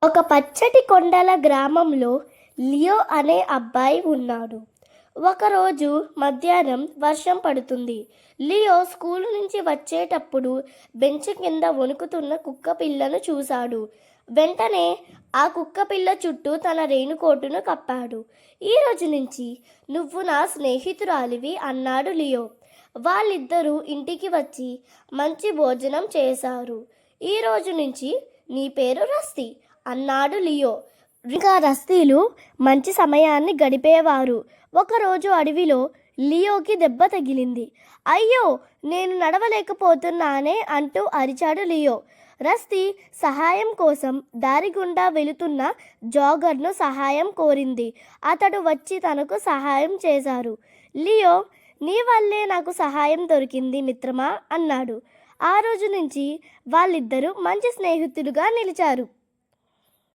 ఒక పచ్చటి కొండల గ్రామంలో లియో అనే అబ్బాయి ఉన్నాడు. ఒకరోజు మధ్యాహ్నం వర్షం పడుతుంది. లియో స్కూలు నుంచి వచ్చేటప్పుడు బెంచ్ కింద వణుకుతున్న కుక్కపిల్లను చూశాడు. వెంటనే ఆ కుక్కపిల్ల చుట్టూ తన రేణుకోటును కప్పాడు. ఈ రోజు నుంచి నువ్వు నా స్నేహితురాలివి అన్నాడు లియో. వాళ్ళిద్దరూ ఇంటికి వచ్చి మంచి భోజనం చేశారు. ఈ రోజు నుంచి నీ పేరు రస్తి అన్నాడు లియో. ఇంకా రస్తీలు మంచి సమయాన్ని గడిపేవారు. ఒకరోజు అడవిలో లియోకి దెబ్బ తగిలింది. అయ్యో, నేను నడవలేకపోతున్నానే అంటూ అరిచాడు లియో. రస్తీ సహాయం కోసం దారి గుండా వెళుతున్న జాగర్ను సహాయం కోరింది. అతడు వచ్చి తనకు సహాయం చేశారు. లియో, నీ వల్లే నాకు సహాయం దొరికింది మిత్రమా అన్నాడు. ఆ రోజు నుంచి వాళ్ళిద్దరూ మంచి స్నేహితులుగా నిలిచారు.